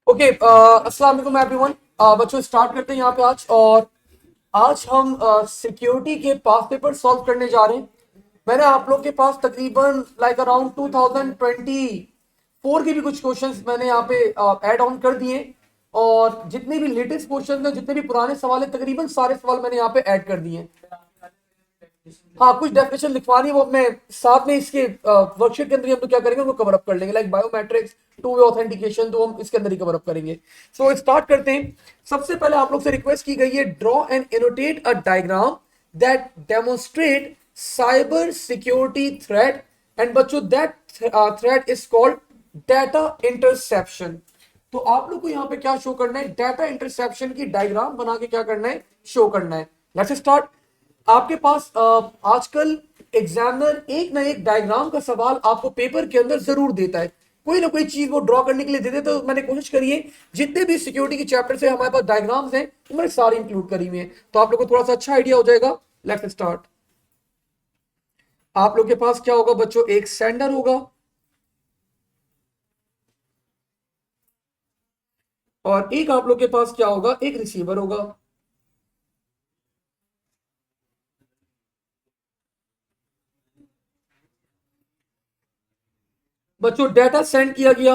Okay, अस्सलाम वालेकुम everyone. बच्चों स्टार्ट करते हैं यहाँ पे आज हम सिक्योरिटी के पास पेपर सॉल्व करने जा रहे हैं। मैंने आप लोग के पास तकरीबन लाइक अराउंड 2024 के भी कुछ क्वेश्चंस मैंने यहाँ पे ऐड ऑन कर दिए, और जितने भी लेटेस्ट क्वेश्चन हैं, जितने भी पुराने सवाल हैं, तकरीबन सारे सवाल मैंने यहाँ पे ऐड कर दिए हैं। हाँ, कुछ डेफिनेशन लिखवानी है, वो मैं साथ में इसके वर्कशीट के अंदर हम तो क्या करेंगे, वो कवर अप कर लेंगे। Like biometrics, two way authentication, तो हम इसके अंदर ही कवर अप करेंगे। सो स्टार्ट करते हैं। सबसे पहले आप लोग से रिक्वेस्ट की गई है, draw and annotate a diagram that demonstrate cyber security threat, and बच्चों that threat is called data interception. तो आप लोग को यहाँ पे क्या शो करना है, डाटा इंटरसेप्शन की डायग्राम बना के क्या करना है, शो करना है। Let's start. आपके पास आजकल एग्जामिनर एक ना एक डायग्राम का सवाल आपको पेपर के अंदर जरूर देता है, कोई ना कोई चीज वो ड्रॉ करने के लिए देते। तो मैंने कोशिश करी है, जितने भी सिक्योरिटी के चैप्टर से हमारे पास डायग्राम्स हैं, तो मैंने सारे इंक्लूड करी हुई हैं, तो आप लोग को थोड़ा सा अच्छा आइडिया हो जाएगा। Let's start. आप लोग के पास क्या होगा बच्चों, एक सेंडर होगा और एक आप लोग के पास क्या होगा, एक रिसीवर होगा। बच्चों डाटा सेंड किया गया,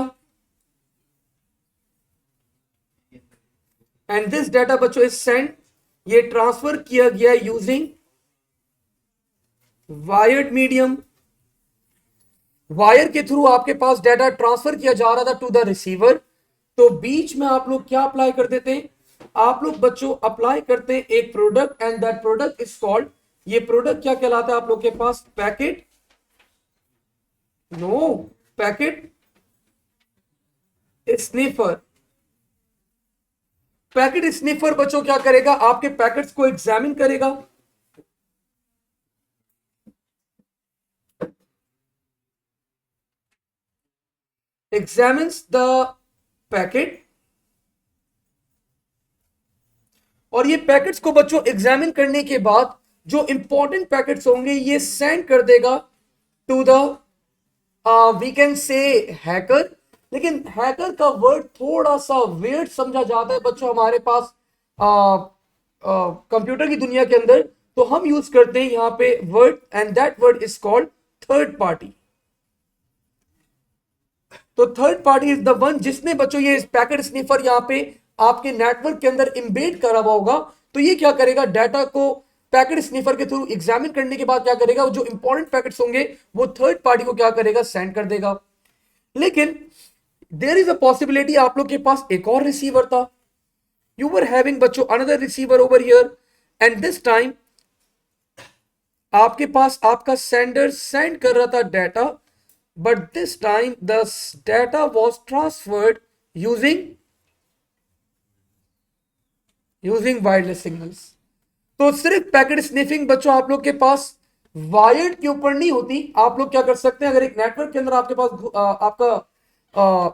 एंड दिस डाटा बच्चों इज सेंड, ये ट्रांसफर किया गया यूजिंग वायर्ड मीडियम। वायर के थ्रू आपके पास डाटा ट्रांसफर किया जा रहा था टू द रिसीवर। तो बीच में आप लोग क्या अप्लाई कर देते हैं, आप लोग बच्चों अप्लाई करते हैं एक product, and that product is called, ये प्रोडक्ट क्या कहलाता है आप लोग के पास, packet, no, packet sniffer. Packet sniffer बच्चों क्या करेगा, आपके पैकेट्स को एग्जामिन करेगा, एग्जामिन्स द पैकेट, और ये पैकेट्स को बच्चों एग्जामिन करने के बाद जो इंपॉर्टेंट पैकेट्स होंगे ये सेंड कर देगा to the we can say hacker. लेकिन हैकर का वर्ड थोड़ा सा वेट समझा जाता है बच्चों हमारे पास कंप्यूटर की दुनिया के अंदर, तो हम यूज करते हैं यहां पे word, and that word is called third party. तो third party is the one जिसने बच्चों ये पैकेट स्निफर यहां पे आपके नेटवर्क के अंदर इंबेड करा हुआ होगा। तो ये क्या करेगा, डाटा को पैकेट स्निफर के थ्रू एग्जामिन करने के बाद क्या करेगा, जो इंपॉर्टेंट पैकेट्स होंगे वो थर्ड पार्टी को क्या करेगा, सेंड कर देगा। लेकिन देयर इज अ पॉसिबिलिटी आप लोग के पास एक और रिसीवर था, यू वर हैविंग बच्चों another receiver over here, and this time आपके पास आपका सेंडर सेंड कर रहा था data, but this time the data was transferred using wireless signals। तो सिर्फ पैकेट स्निफिंग बच्चों आप लोग के पास वायर्ड के ऊपर नहीं होती। आप लोग क्या कर सकते हैं, अगर एक नेटवर्क के अंदर आपके पास आपका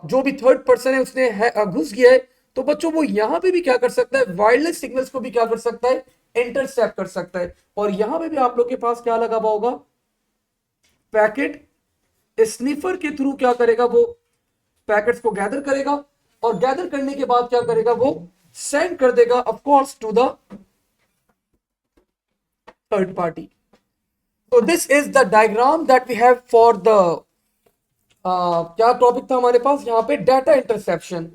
जो भी थर्ड पर्सन है उसने घुस गया है, तो बच्चों वो यहां पे भी क्या कर सकता है, वायरलेस सिग्नल्स को भी क्या कर सकता है, इंटरसेप्ट कर सकता है। और यहां पे भी आप लोग के पास क्या लगा हुआ होगा, पैकेट स्निफर के थ्रू क्या करेगा, वो पैकेट्स को गैदर करेगा, और गैदर करने के बाद क्या करेगा, वो सेंड कर देगा of course to the third party. तो this is the diagram that we have for the क्या टॉपिक था हमारे पास यहां पे, डाटा इंटरसेप्शन।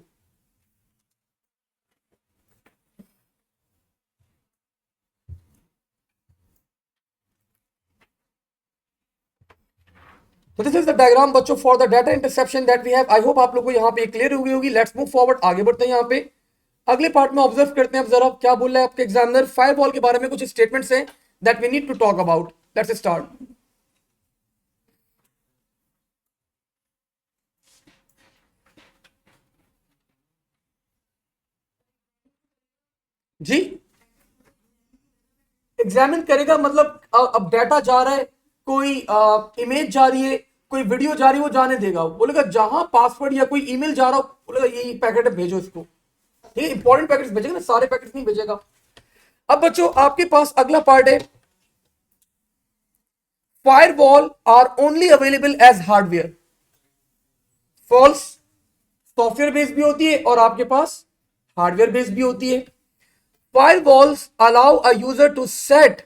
तो दिस इज द डायग्राम बच्चों for the data interception that we have. I hope आप लोग को यहाँ पे क्लियर हो गई होगी। लेट्स मूव फॉरवर्ड, आगे बढ़ते हैं यहाँ पे अगले पार्ट में। ऑब्जर्व करते हैं अब जरा क्या बोल रहा है आपके एग्जामिनर। फायरवॉल के बारे में कुछ स्टेटमेंट्स हैं that we need to talk about. Let's start. जी, एग्जामिन करेगा मतलब अब डाटा जा रहा है, कोई इमेज जा रही है, कोई वीडियो जा रही है, वो जाने देगा। बोलेगा जहां पासवर्ड या कोई ईमेल जा रहा हो, बोलेगा यही पैकेट है, भेजो इसको। ठीक है, इंपॉर्टेंट पैकेट्स भेजेगा ना, सारे पैकेट्स नहीं भेजेगा। अब बच्चों आपके पास अगला पार्ट है firewall are only available as hardware. False. Software based भी होती है और आपके पास हार्डवेयर बेस्ड भी होती है. Firewalls allow a user to set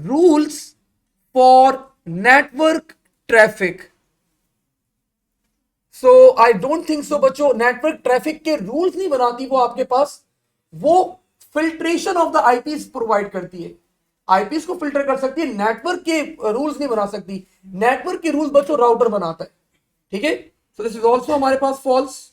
rules for network traffic. So I don't think so बच्चों, नेटवर्क ट्रैफिक के रूल्स नहीं बनाती वो आपके पास, वो filtration of the eyepiece provide करती है. आईपीस को फिल्टर कर सकती है, नेटवर्क के रूल्स नहीं बना सकती. नेटवर्क के रूल्स बच्चों राउटर बनाता है. ठीक है, सो दिस इज ऑल्सो हमारे पास false.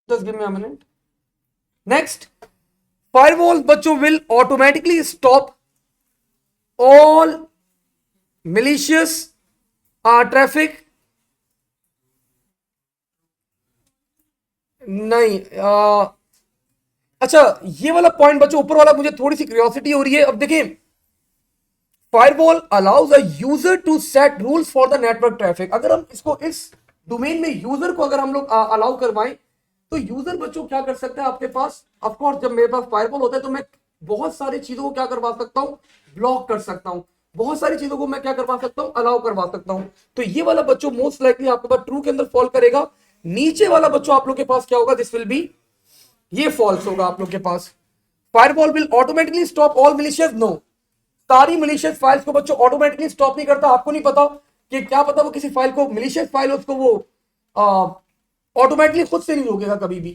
Just give me a minute. Next, firewall बच्चों will automatically stop all malicious traffic. नहीं, अच्छा ये वाला पॉइंट बच्चों ऊपर वाला मुझे थोड़ी सी क्यूरियोसिटी हो रही है. अब देखिए, firewall allows a user to set rules for the network traffic. अगर हम इसको इस डोमेन में यूजर को अगर हम लोग अलाउ करवाएं तो यूजर बच्चों क्या कर सकता है आपके पास. ऑफकोर्स जब मेरे पास फायरवॉल होता है तो मैं बहुत सारी चीजों को क्या करवा सकता हूं, ब्लॉक कर सकता हूं. बहुत सारी चीजों को मैं क्या करवा सकता हूं, अलाउ करवा सकता हूं. तो ये वाला बच्चों मोस्ट लाइकली आपके पास ट्रू के अंदर फॉल करेगा. नीचे वाला बच्चों आप लोग के पास क्या होगा, दिस विल बी, ये फॉल्स होगा आप लोग के पास. Firewall will automatically stop all malicious. No, सारी मिलिशियस फाइल्स को बच्चों ऑटोमेटिकली स्टॉप नहीं करता. आपको नहीं पता कि क्या पता वो किसी फाइल को, मिलिशियस फाइल उसको वो ऑटोमेटिकली खुद से नहीं रोकेगा कभी भी.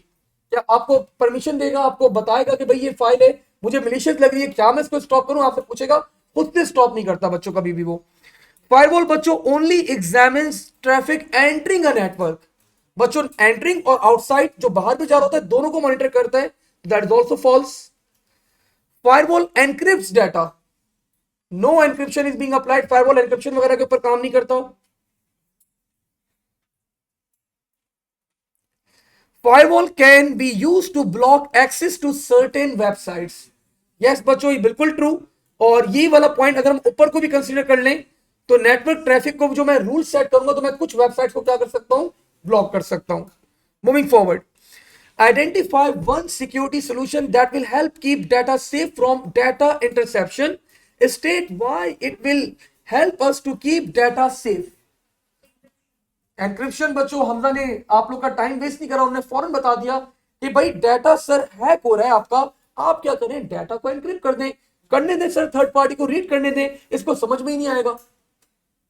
क्या आपको परमिशन देगा, आपको बताएगा कि भाई ये फाइल है मुझे मिलिशियस लग रही है, क्या मैं इसको स्टॉप करूं, आपसे पूछेगा. खुद से स्टॉप नहीं करता बच्चों कभी भी वो. फायरवॉल बच्चों only examines traffic entering a network. बच्चों एंटरिंग और आउटसाइड जो बाहर भी जा रहा होता है दोनों को मॉनिटर करता है. That is also false. Firewall encrypts data. No encryption is being applied. Firewall encryption वगैरह के ऊपर काम नहीं करता. Firewall can be used to block access to certain websites. Yes बच्चों, ये बिल्कुल ट्रू. और ये वाला पॉइंट अगर हम ऊपर को भी कंसीडर कर लें तो नेटवर्क ट्रैफिक को जो मैं रूल सेट करूंगा तो मैं कुछ वेबसाइट्स को क्या कर सकता हूं, ब्लॉक कर सकता हूं. Moving forward, identify one security solution that will help keep data safe from data interception. State why it will help us to keep data safe. Encryption बच्चों, हमजा ने आप लोग का टाइम वेस्ट नहीं करा, उन्होंने फौरन बता दिया कि भाई डाटा सर हैक हो रहा है आपका, आप क्या करें, डाटा को एनक्रिप्ट कर दें. करने दें सर, थर्ड पार्टी को रीड करने दें, इसको समझ में ही नहीं आएगा,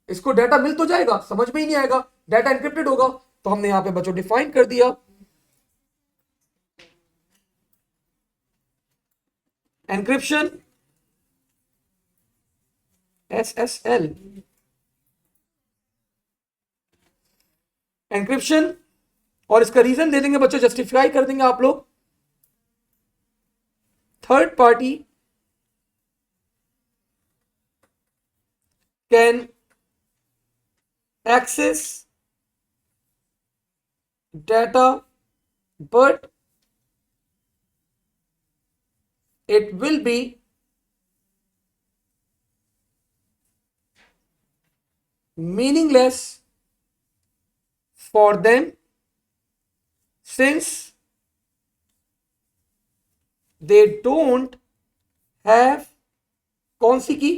इसको डाटा मिल तो जाएगा, समझ में ही नहीं आएगा, डाटा एनक्रिप्टेड होगा. तो हमने यहां पे बच्चों डिफाइन कर दिया एनक्रिप्शन, SSL, एनक्रिप्शन. और इसका रीजन दे देंगे बच्चों, जस्टिफाई कर देंगे आप लोग. Third party can access data but it will be meaningless for them since they don't have कौन सी की,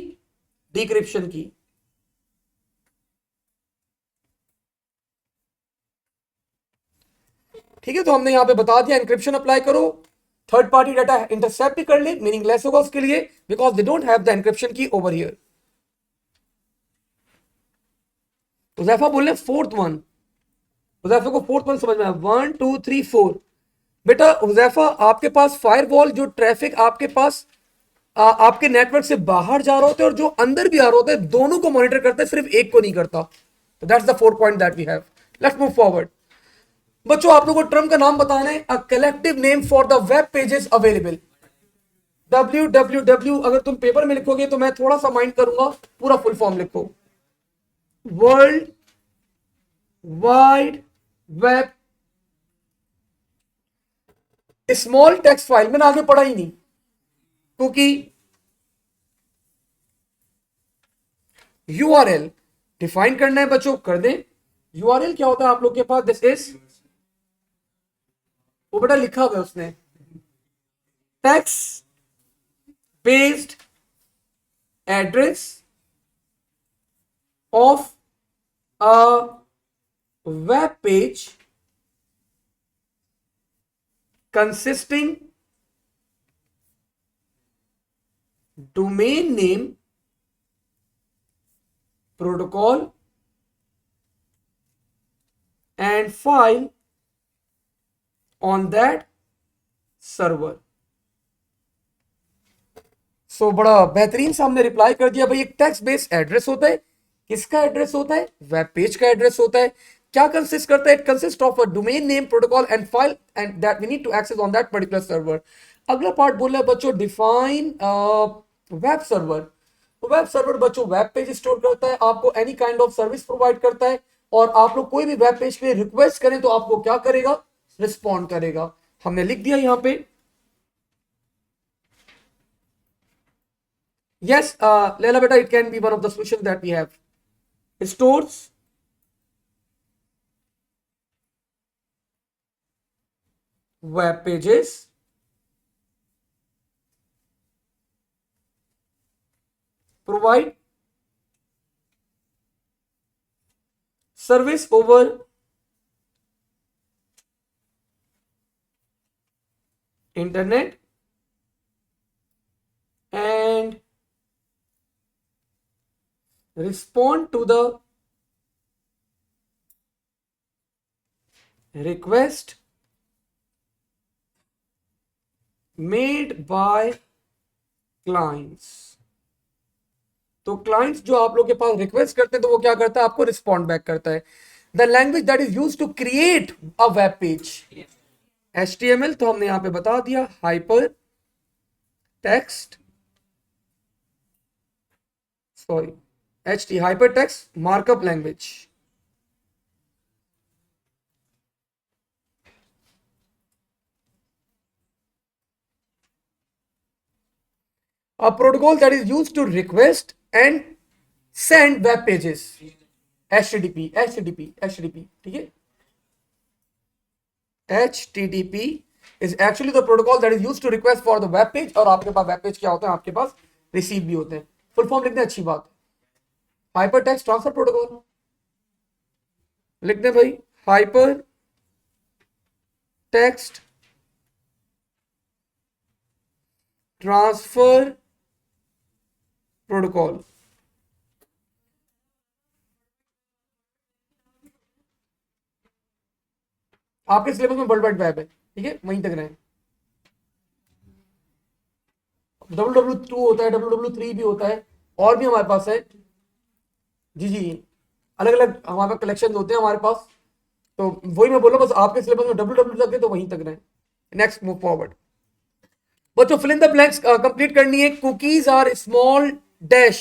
डिक्रिप्शन की. ठीक है, तो हमने यहां पे बता दिया एनक्रिप्शन अप्लाई करो, थर्ड पार्टी डाटा इंटरसेप्ट भी कर ले, मीनिंगलेस होगा उसके लिए because they don't have the encryption की ओवर हियर. हुज़ैफा बोल रहे फोर्थ वन, हुज़ैफा को फोर्थ वन समझ में आया. 1 2 3 4. बेटा हुज़ैफा, आपके पास फायरवॉल जो ट्रैफिक आपके पास आपके नेटवर्क से बाहर जा रहा होता है और जो अंदर भी आ रहा होता है, दोनों को मॉनिटर करता है, सिर्फ एक को नहीं करता. तो that's the fourth point that we have. Let's move forward. बच्चों आप लोगों को टर्म का नाम बताना है. A collective name for the web pages available. www अगर तुम पेपर में लिखोगे तो मैं थोड़ा सा माइंड करूंगा, पूरा फुल फॉर्म लिखो, world wide web. Small text file मैंने आगे पढ़ा ही नहीं, क्योंकि यूआरएल डिफाइन करना है बच्चों, कर दें। यूआरएल क्या होता है आप लोग के पास? दिस इज, वो बेटा लिखा हुआ है उसने, text based address of a web page consisting domain name, protocol and file on that server। सो बड़ा बेहतरीन से हमने रिप्लाई कर दिया भाई। एक टेक्स्ट बेस्ड एड्रेस होता है, किसका एड्रेस होता है? वेब पेज का एड्रेस होता है। क्या कंसिस्ट करता है? It consist of a domain name, protocol and file and that we need to access on that particular server. अगला पार्ट बोल रहा है बच्चों डिफाइन वेब सर्वर। तो वेब सर्वर बच्चों वेब पेज स्टोर करता है, आपको any kind of service provide करता है, और आप लोग कोई भी वेब पेज के लिए रिक्वेस्ट करें तो आपको क्या करेगा? रिस्पॉन्ड करेगा। हमने लिख दिया यहां पे। Yes, Leila beta, it can be one of the solutions that we have. It stores web pages, provide service over internet and respond to the request made by clients। तो क्लाइंट्स जो आप लोग के पास रिक्वेस्ट करते हैं तो वो क्या करता है? आपको रिस्पॉन्ड बैक करता है। The language that is used to create a web page, HTML तो हमने यहां पे बता दिया, hyper text, sorry HT hyper text markup language. A protocol that is used to request and send web pages, HTTP, ठीक है। HTTP is actually the protocol that is used to request for the web page, और आपके पास web page क्या होता है? आपके पास receive भी होते हैं। फुल फॉर्म लिखते हैं, अच्छी बात। हाइपर टेक्स्ट ट्रांसफर प्रोटोकॉल लिख दें भाई, हाइपर टेक्स्ट ट्रांसफर प्रोटोकॉल। आपके सिलेबस में वर्ल्ड वाइड वेब है, ठीक है, वहीं तक रहे। WW2 होता है, WW3 भी होता है, और भी हमारे पास है। जी जी, अलग अलग हमारे पास कलेक्शन होते हैं हमारे पास। तो वही मैं बोल रहा हूँ, बस आपके सिलेबस में WW तक है तो वहीं तक रहे। नेक्स्ट मूव फॉरवर्ड बच्चों, fill in the blanks complete करनी है। Cookies are small dash,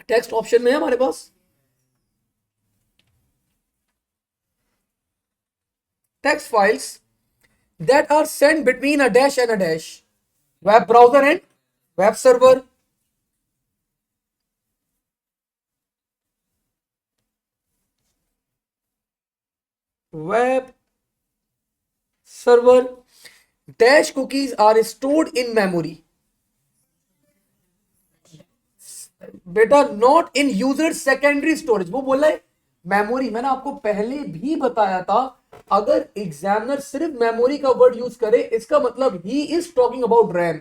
text option में है हमारे पास। Text files that are sent between a dash and a dash, web browser and web server। web server dash cookies are stored in memory, बेटा not in user secondary storage. वो बोला है memory, मैंने आपको पहले भी बताया था, अगर एग्जामिनर सिर्फ मेमोरी का वर्ड यूज करे इसका मतलब he is talking about RAM.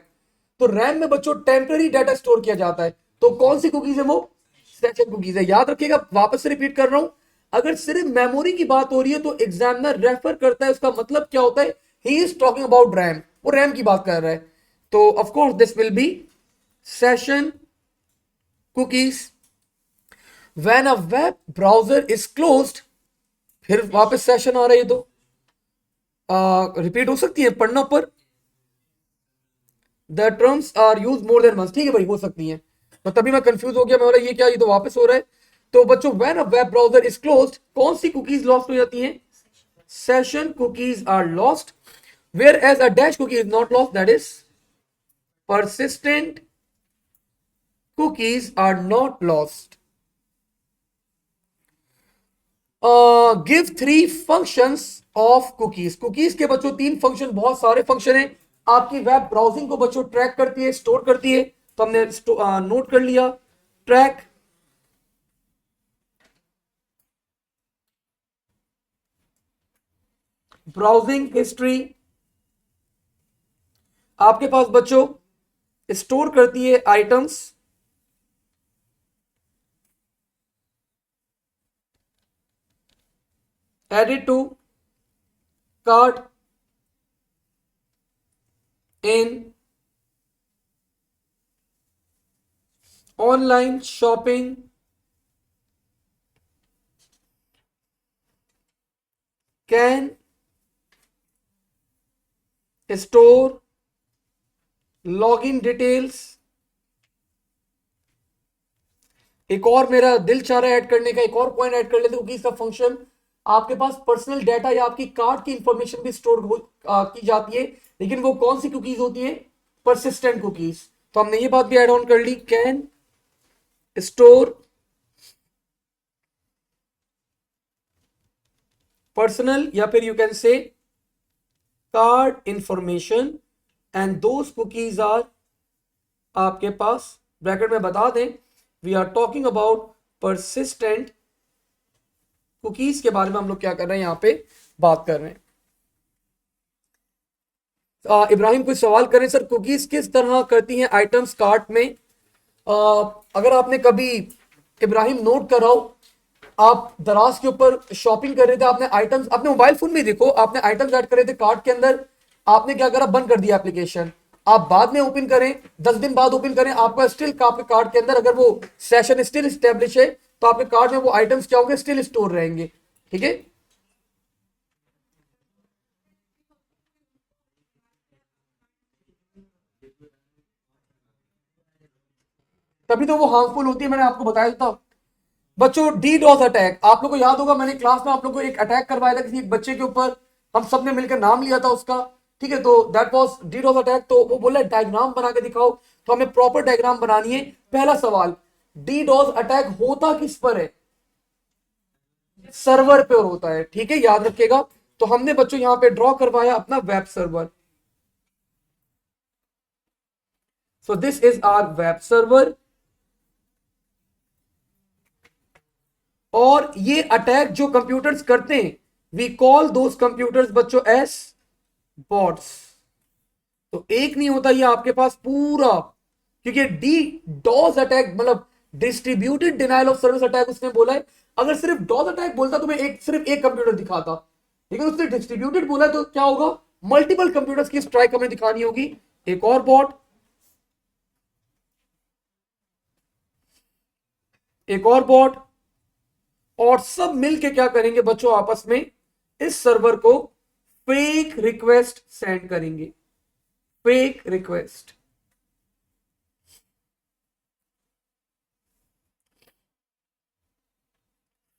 तो रैम में बच्चों टेम्पररी डाटा स्टोर किया जाता है। तो कौन सी कुकीज है? वो सेशन कुकीज है। याद रखिएगा, वापस से रिपीट कर रहा हूं, अगर सिर्फ मेमोरी की बात हो रही है तो एग्जामिनर रेफर करता है, उसका मतलब क्या होता है? He is talking about RAM, वो रैम की बात कर रहा है। तो of course this will B session cookies when a web browser is closed। फिर वापस सेशन आ रही है, तो रिपीट हो सकती है पढ़ना पर। The terms are use more than once, ठीक है भाई, हो सकती है। तो तभी मैं कंफ्यूज हो गया, मैं बोला ये क्या, ये तो वापस हो रहा है। तो बच्चों when a web browser is closed, कौन सी कुकीज लॉस्ट हो जाती हैं? Session cookies are lost, whereas a dash cookie is not lost, that is persistent cookies are not lost. Give three functions of cookies. Cookies के बच्चों तीन function, बहुत सारे फंक्शन हैं। आपकी वेब ब्राउजिंग को बच्चों ट्रैक करती है, स्टोर करती है। तो हमने नोट कर लिया, ट्रैक, ब्राउजिंग हिस्ट्री। आपके पास बच्चों स्टोर करती है items, added to cart in online shopping, can store login details. एक और मेरा दिल चाह रहा है ऐड करने का, एक और पॉइंट ऐड कर लेते हैं। कुकीज का फंक्शन, आपके पास पर्सनल डाटा या आपकी कार्ड की इंफॉर्मेशन भी स्टोर की जाती है, लेकिन वो कौन सी कुकीज होती है? Persistent cookies. तो हमने ये बात भी ऐड ऑन कर ली, कैन स्टोर पर्सनल या फिर you can say card information and those cookies are, आपके पास ब्रैकेट में बता दें, we are talking about persistent cookies के बारे में हम लोग क्या कर रहे हैं, यहां पे बात कर रहे हैं। इब्राहिम कुछ सवाल करें सर, कुकीज किस तरह करती हैं आइटम्स कार्ट में? अगर आपने कभी इब्राहिम नोट कराओ, आप दराज के ऊपर शॉपिंग कर रहे थे, आपने आइटम्स अपने मोबाइल फोन में देखो, आपने आइटम्स ऐड कर रहे थे कार्ट के अंदर, आपने क्या करा, बंद कर दिया एप्लीकेशन। आप बाद में ओपन करें, 10 दिन बाद ओपन करें, आपका स्टिल आपके कार्ड के अंदर अगर वो सेशन स्टिल स्टेब्लिश है, तो आपके कार्ड में वो आइटम्स क्या होंगे, स्टिल स्टोर रहेंगे। ठीक है, तभी तो वो हार्मफुल होती है, मैंने आपको बताया था। बच्चों डी डॉस अटैक, आप लोग को याद होगा, मैंने क्लास में आप लोग को एक अटैक करवाया था किसी एक बच्चे के ऊपर, हम सब ने मिलकर नाम लिया था उसका। ठीक है, तो that was DDoS attack. तो वो बोला डायग्राम बना के दिखाओ, तो हमें प्रॉपर डायग्राम बनानी है। पहला सवाल, डी डॉस अटैक होता किस पर है? सर्वर पे होता है, ठीक है, याद रखिएगा। तो हमने बच्चों यहां पे ड्रॉ करवाया अपना web server. So this is our web server, और ये अटैक जो कंप्यूटर्स करते हैं, वी कॉल दोस कंप्यूटर्स बच्चों एस बॉट्स। तो एक नहीं होता, ये आपके पास पूरा, क्योंकि डी डॉस अटैक मतलब distributed denial of service attack उसने बोला है। अगर सिर्फ डॉस अटैक बोलता तो मैं सिर्फ एक कंप्यूटर दिखाता, लेकिन उसने डिस्ट्रीब्यूटेड बोला तो क्या होगा, मल्टीपल कंप्यूटर्स की स्ट्राइक हमें दिखानी होगी। एक और बॉट, एक और बॉट, और सब मिलके क्या करेंगे बच्चों, आपस में इस सर्वर को फेक रिक्वेस्ट सेंड करेंगे। Fake request,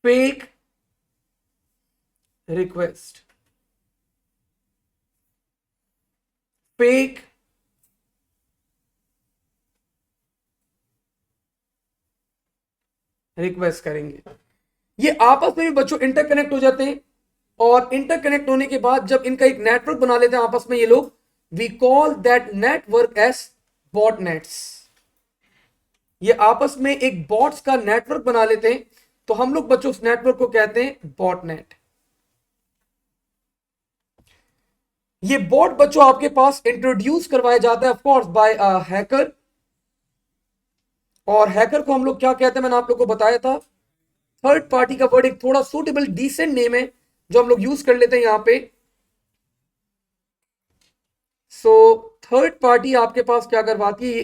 fake request, fake request करेंगे। ये आपस में भी बच्चों इंटरकनेक्ट हो जाते हैं, और इंटरकनेक्ट होने के बाद जब इनका एक नेटवर्क बना लेते हैं आपस में ये लोग, we call that network as botnets. ये आपस में एक बॉट्स का नेटवर्क बना लेते हैं, तो हम लोग बच्चों उस नेटवर्क को कहते हैं बॉट नेट। ये बॉट बच्चों आपके पास इंट्रोड्यूस करवाया जाता है ऑफकोर्स बाय हैकर, और हैकर को हम लोग क्या कहते हैं, मैंने आप लोग को बताया था, थर्ड पार्टी का वर्ड एक थोड़ा सूटेबल डिसेंट नेम है जो हम लोग यूज कर लेते हैं यहां पे। सो थर्ड पार्टी आपके पास क्या करवाती है,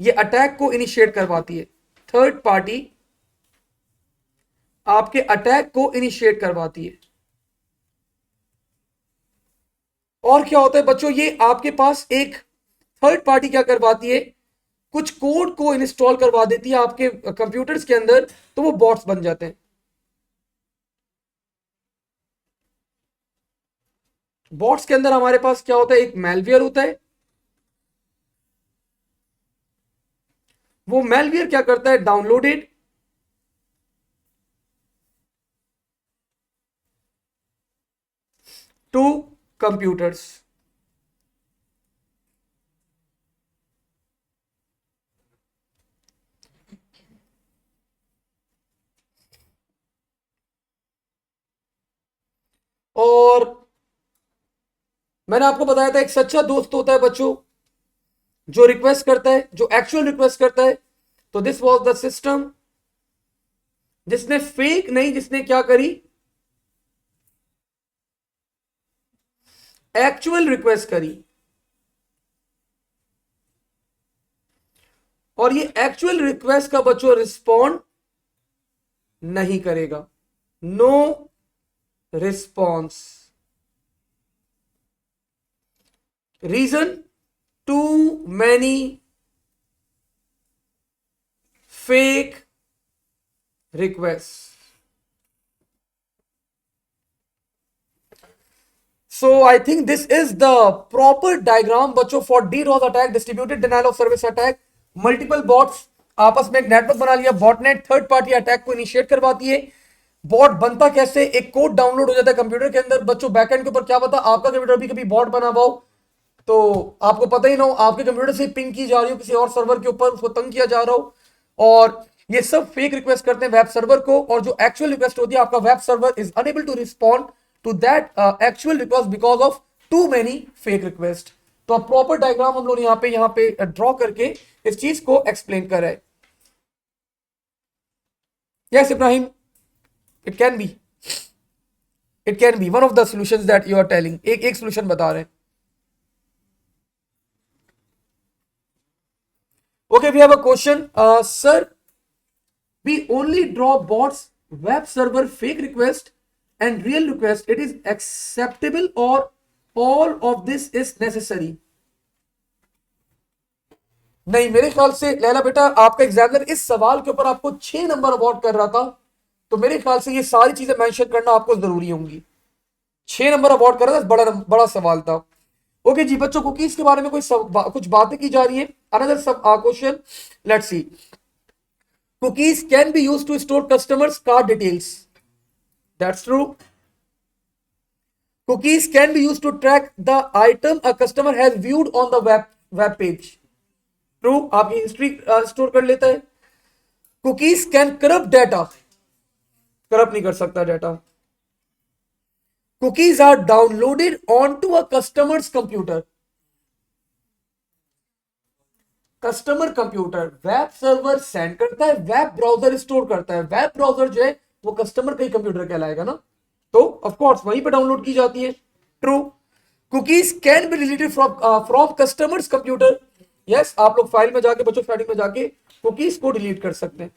ये अटैक को इनिशिएट करवाती है। थर्ड पार्टी आपके अटैक को इनिशिएट करवाती है। और क्या होता है बच्चों, ये आपके पास एक थर्ड पार्टी क्या करवाती है, कुछ कोड को इंस्टॉल करवा देती है आपके कंप्यूटर्स के अंदर, तो वो बॉट्स बन जाते हैं। बॉट्स के अंदर हमारे पास क्या होता है, एक मैलवेयर होता है। वो मैलवेयर क्या करता है, डाउनलोडेड टू कंप्यूटर्स। और मैंने आपको बताया था एक सच्चा दोस्त होता है बच्चों, जो रिक्वेस्ट करता है, जो एक्चुअल रिक्वेस्ट करता है। तो दिस वाज द सिस्टम जिसने फेक नहीं, जिसने क्या करी, एक्चुअल रिक्वेस्ट करी। और ये एक्चुअल रिक्वेस्ट का बच्चों रिस्पॉन्ड नहीं करेगा, no response. Reason, too many fake request. So I think this is the proper diagram बच्चों for DDoS attack, distributed denial of service attack। Multiple bots आपस में एक नेटवर्क बना लिया, बॉटनेट थर्ड पार्टी अटैक को initiate करवाती है। Bot बनता कैसे, एक कोड डाउनलोड हो जाता है कंप्यूटर के अंदर बच्चों, बैकएंड के ऊपर क्या पता आपका कंप्यूटर भी कभी बॉट बना हुआ हो, तो आपको पता ही ना हो, आपके कंप्यूटर से पिंग की जा रही हो किसी और सर्वर के ऊपर, उसको तंग किया जा रहा हो, और ये सब फेक रिक्वेस्ट करते हैं वेब सर्वर को। और जो एक्चुअल रिक्वेस्ट होती है, आपका web server is unable to respond to that actual request because of too many fake request. तो प्रॉपर डायग्राम हम लोग यहाँ पे ड्रॉ करके इस चीज को एक्सप्लेन कर रहे हैं। Yes Ibrahim, it can be, it can be one of the solutions that you are telling, एक सॉल्यूशन बता रहे हैं। Okay, we have a question. Sir, we only draw bots, web server fake request and real request. It is acceptable or all of this is necessary? नहीं, मेरे ख्याल से लैला बेटा आपका एग्जामिनर इस सवाल के ऊपर आपको 6 नंबर अवार्ड कर रहा था, तो मेरे ख्याल से ये सारी चीजें मेंशन करना आपको जरूरी होंगी। 6 नंबर अवार्ड कर रहा था, बड़ा सवाल था। ओके जी बच्चों, कुकीज के बारे में कुछ बातें की जा रही है। अनदर सब question, let's see. Cookies can be used to store customers' card details. That's true. Cookies can be used to track the item a customer has viewed on the web page. True. आपकी history store कर लेता है। Cookies can corrupt data. Corrupt नहीं कर सकता data. Cookies are downloaded onto a customer's computer. Customer computer web server send करता है, web browser store करता है। वेब ब्राउजर जो है वो कस्टमर का ही कंप्यूटर कहलाएगा ना, तो ऑफ कोर्स वहीं पे डाउनलोड की जाती है। True. Cookies can be deleted from customers computer. Yes, आप लोग फाइल में जाके बच्चों सेटिंग में जाके कुकीज को डिलीट कर सकते हैं।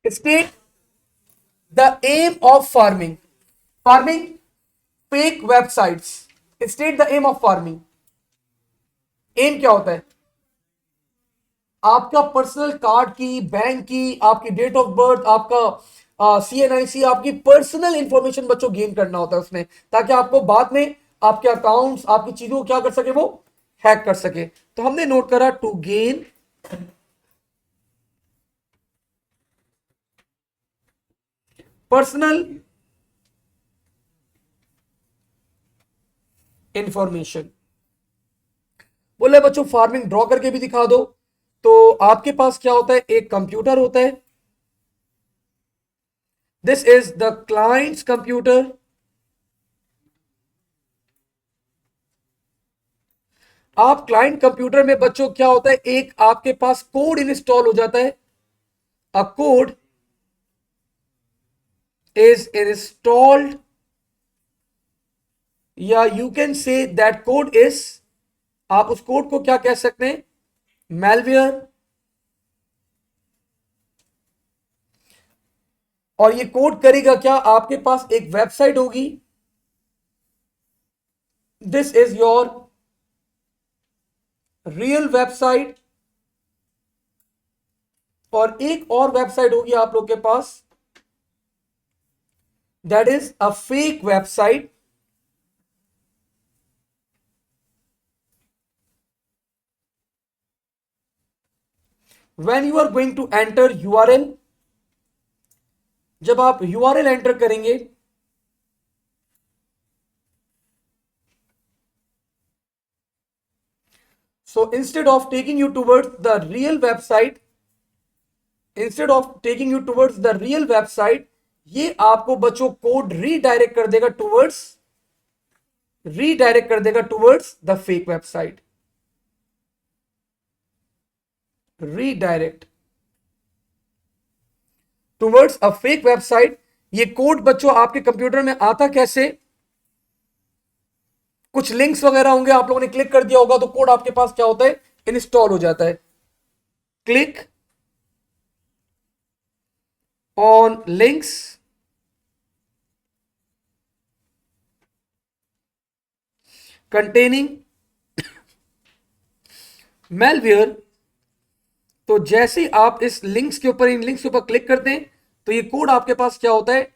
State the aim of pharming fake websites. State the aim of pharming. Aim क्या होता है, आपका पर्सनल कार्ड की, बैंक की, आपकी डेट ऑफ बर्थ, आपका CNIC, आपकी पर्सनल इंफॉर्मेशन बच्चों गेन करना होता है उसमें, ताकि आपको बाद में आपके अकाउंट्स, आपकी चीजों को क्या कर सके, वो हैक कर सके। तो हमने नोट करा टू गेन पर्सनल इंफॉर्मेशन। बोले बच्चों फार्मिंग ड्रॉ करके भी दिखा दो। तो आपके पास क्या होता है, एक कंप्यूटर होता है, this is the clients computer. आप क्लाइंट कंप्यूटर में बच्चों क्या होता है, एक आपके पास कोड इंस्टॉल हो जाता है। अ कोड इज इंस्टॉल्ड, या you can say that code is, आप उस कोड को क्या कह सकते हैं, मैलवेयर। और ये कोड करेगा क्या, आपके पास एक वेबसाइट होगी, this is your real website, और एक और वेबसाइट होगी आप लोग के पास, that is a fake website. When you are going to enter URL, जब आप यूआरएल एंटर करेंगे, so instead of taking you towards the real website, instead of taking you towards the real website, ये आपको बच्चों code redirect कर देगा towards the fake website. Redirect towards a fake website. ये code बच्चों आपके computer में आता कैसे, कुछ लिंक्स वगैरह होंगे, आप लोगों ने क्लिक कर दिया होगा तो कोड आपके पास क्या होता है, इंस्टॉल हो जाता है। Click on links containing malware. तो जैसे ही आप इस लिंक्स के ऊपर, इन लिंक्स के ऊपर क्लिक करते हैं, तो ये कोड आपके पास क्या होता है,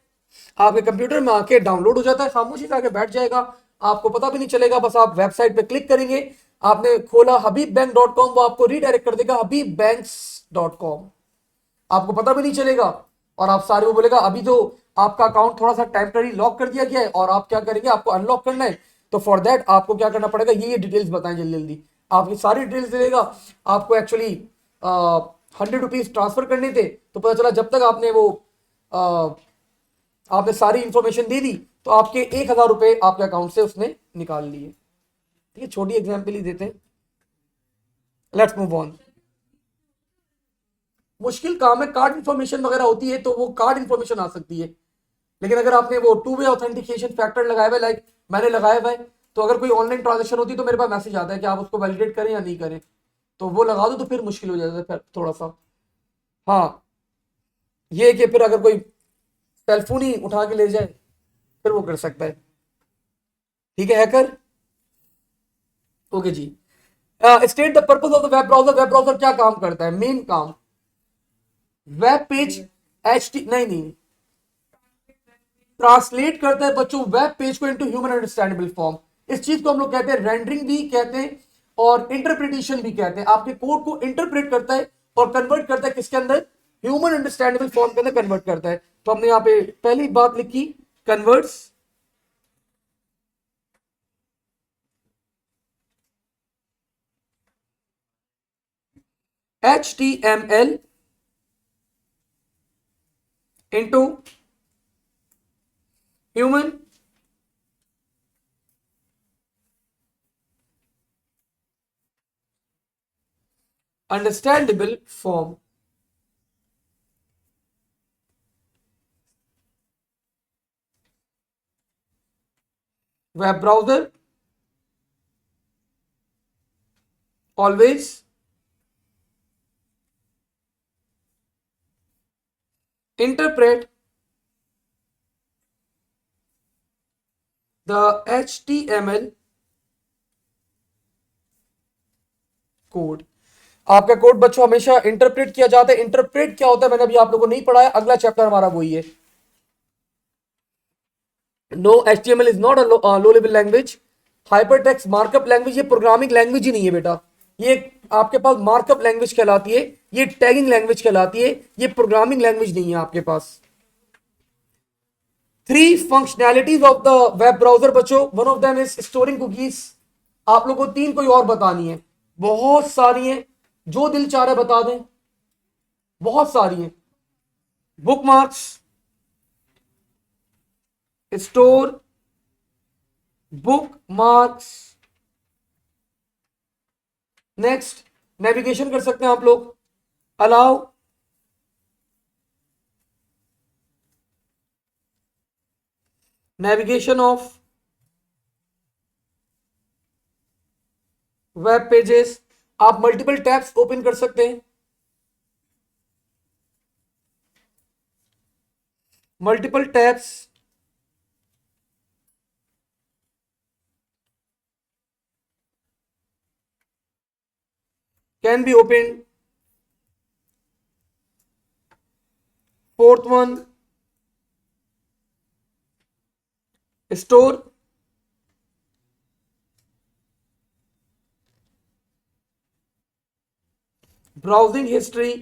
आपके कंप्यूटर में आके डाउनलोड हो जाता है, खामोशी से आके बैठ जाएगा, आपको पता भी नहीं चलेगा। बस आप वेबसाइट पे क्लिक करेंगे, आपने खोला habibbank.com, वो आपको रीडायरेक्ट कर देगा habibbanks.com, आपको पता भी नहीं चलेगा। और आप सारे, वो बोलेगा अभी तो आपका अकाउंट थोड़ा सा टेम्पररी लॉक कर दिया गया है, और आप क्या करेंगे, आपको अनलॉक करना है, तो फॉर दैट आपको क्या करना पड़ेगा, ये डिटेल्स बताएं जल्दी जल्दी, आपकी सारी डिटेल्स देगा। आपको एक्चुअली 100 रुपीज ट्रांसफर करने थे, तो पता चला जब तक आपने वो आपने सारी इंफॉर्मेशन दे दी, तो आपके 1,000 रुपए आपके अकाउंट से उसने निकाल लिए। ठीक है, छोटी एग्जाम्पल ही देते हैं, लेट्स मूव ऑन। मुश्किल काम है, कार्ड इंफॉर्मेशन वगैरह होती है तो वो कार्ड इंफॉर्मेशन आ सकती है, लेकिन अगर आपने वो टू वे ऑथेंटिकेशन फैक्टर लगाया हुआ है, लाइक मैंने लगाया हुआ है, तो अगर कोई ऑनलाइन ट्रांजेक्शन होती है तो मेरे पास मैसेज आता है कि आप उसको वैलिडेट करें या नहीं करें, तो वो लगा दो तो फिर मुश्किल हो जाता है फिर थोड़ा सा। हाँ, ये कि फिर अगर कोई सेलफोन ही उठा के ले जाए, फिर वो कर सकता है। ठीक है हैकर, ओके जी। State the purpose of the web browser. Web browser क्या काम करता है, मेन काम, वेब पेज एच टी नहीं, ट्रांसलेट करता है बच्चों वेब पेज को इनटू ह्यूमन अंडरस्टैंडेबल फॉर्म। इस चीज को हम लोग कहते हैं रेंडरिंग भी कहते हैं और इंटरप्रिटेशन भी कहते हैं। आपके कोड को इंटरप्रेट करता है और कन्वर्ट करता है किसके अंदर, ह्यूमन अंडरस्टैंडेबल फॉर्म के अंदर कन्वर्ट करता है। तो हमने यहां पे पहली बात लिखी, converts HTML into human understandable form। web browser always interpret the HTML code. आपका कोड बच्चों हमेशा इंटरप्रेट किया जाता है। इंटरप्रेट क्या होता है मैंने अभी आप लोगों को नहीं पढ़ाया, अगला चैप्टर हमारा वही है। No, HTML is not a low level language. Hypertext markup language ये प्रोग्रामिंग लैंग्वेज ही नहीं है बेटा, ये आपके पास मार्कअप लैंग्वेज कहलाती है, ये टैगिंग लैंग्वेज कहलाती है, ये प्रोग्रामिंग लैंग्वेज नहीं है आपके पास। Three functionalities of the web browser बच्चों, one of them is storing cookies. आप लोगों को तीन कोई और बतानी है, बहुत सारी हैं, जो दिल चाह रहा है बता दें, बहुत सारी हैं। Bookmarks, store bookmarks, next navigation कर सकते हैं आप लोग, allow navigation of web pages. आप मल्टीपल टैब्स ओपन कर सकते हैं। multiple tabs can be opened. Fourth one, store browsing history.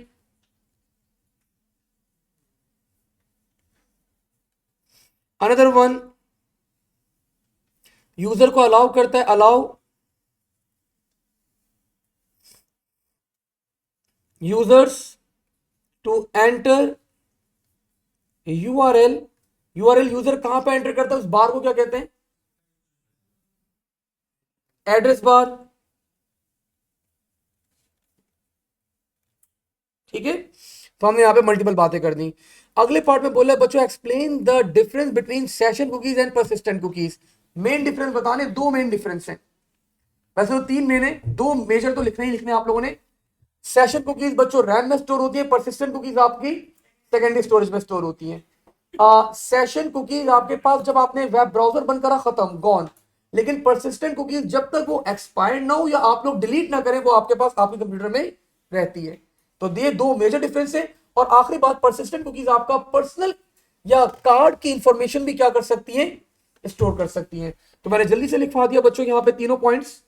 Another one, user को अलाउ करता है, allow users to enter URL. URL user कहां पे एंटर करता है, उस बार को क्या कहते हैं, एड्रेस बार। ठीक है, तो हमने यहां पे मल्टीपल बातें कर दी। अगले पार्ट में बोला बच्चों, explain the difference between session cookies and persistent cookies. Main difference बताने, दो मेन डिफरेंस हैं, वैसे तो तीन मेन है, दो मेजर तो लिखने ही लिखने आप लोगों ने। सेशन कुकीज बच्चों रैम में स्टोर होती है, परसिस्टेंट कुकीज आपकी सेकेंडरी स्टोरेज में स्टोर होती है। सेशन कुकीज आपके पास जब आपने वेब ब्राउजर बंद करा, खत्म, गॉन। लेकिन परसिस्टेंट कुकीज जब तक वो एक्सपायर्ड ना हो या आप लोग डिलीट ना करें, वो आपके पास आपके कंप्यूटर में रहती है। तो ये दो मेजर डिफरेंस है। और आखिरी बात, परसिस्टेंट कुकीज आपका पर्सनल या कार्ड की इंफॉर्मेशन भी क्या कर सकती है, स्टोर कर सकती है। तो मैंने जल्दी से लिखवा दिया बच्चों यहां पे तीनों points.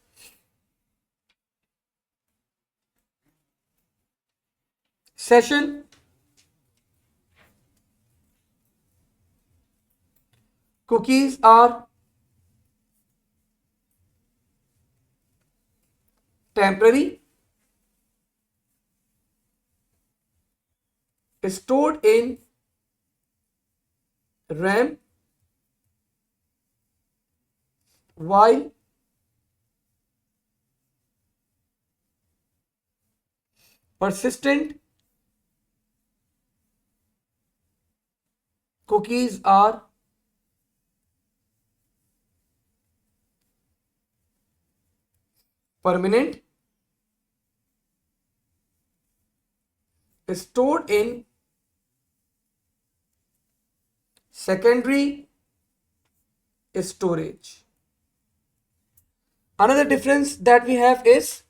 Session cookies are temporary, stored in RAM, while persistent cookies are permanent, stored in secondary storage. Another difference that we have is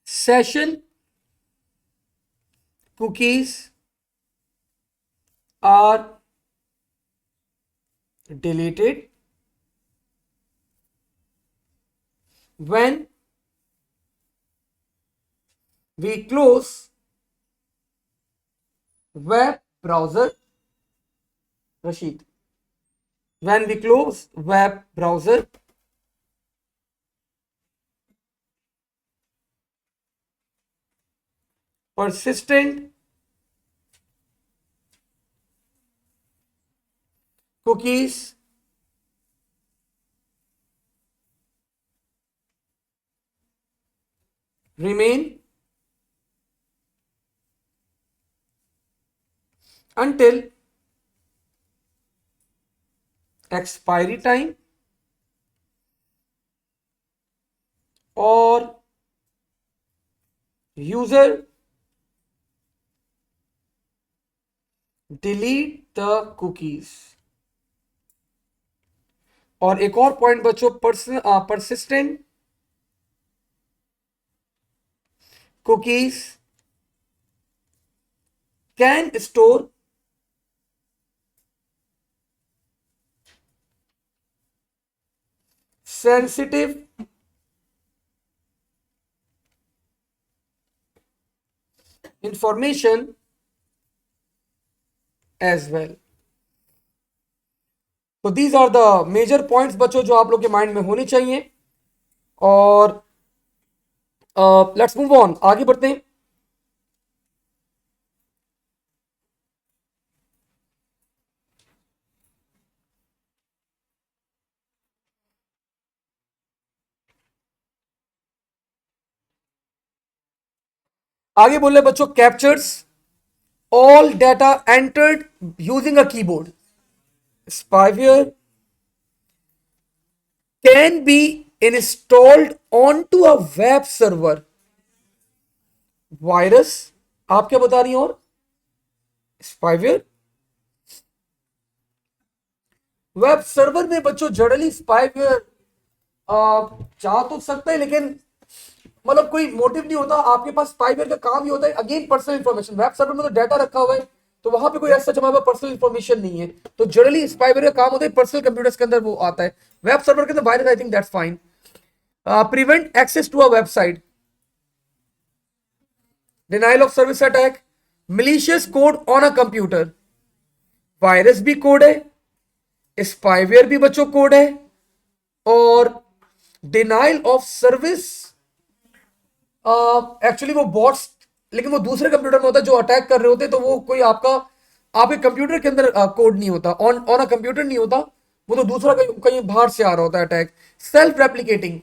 session cookies are deleted when we close web browser. Rashid, when we close web browser, persistent cookies remain until expiry time or user delete the cookies. और एक और point बच्चों, persistent cookies can store sensitive information as well. तो these are the major points बच्चों जो आप लोग के माइंड में होने चाहिए। और लेट्स मूव ऑन, आगे बढ़ते हैं। आगे बोल रहे बच्चों, captures all data entered using a keyboard. Spyware can be installed on to a web server. Virus आप क्या बता रही हैं, और स्पाईवेयर वेब सर्वर में बच्चों जनरली स्पाईवेयर चाह तो सकता है, लेकिन मतलब कोई मोटिव नहीं होता। आपके पास स्पाईवेयर का काम ही होता है again personal information. Web server में तो डाटा रखा हुआ है, तो वहां पे कोई ऐसा हमारे पास पर्सनल इंफॉर्मेशन नहीं है। तो जनरली स्पाईवेयर का काम होता है पर्सनल कंप्यूटर्स के अंदर वो आता है। वेब सर्वर के अंदर virus, I think that's fine. Prevent access to a website, denial of service attack, malicious code on a computer. Virus भी कोड है, स्पाईवेयर भी बच्चों कोड है, और डिनाइल ऑफ सर्विस एक्चुअली वो बॉट्स, लेकिन वो दूसरे कंप्यूटर में होता है जो अटैक कर रहे होते हैं। तो वो कोई आपका आपके कंप्यूटर के अंदर कोड नहीं होता, ऑन ऑन अ कंप्यूटर नहीं होता, वो तो दूसरा कहीं कहीं बाहर से आ रहा होता है attack. Self replicating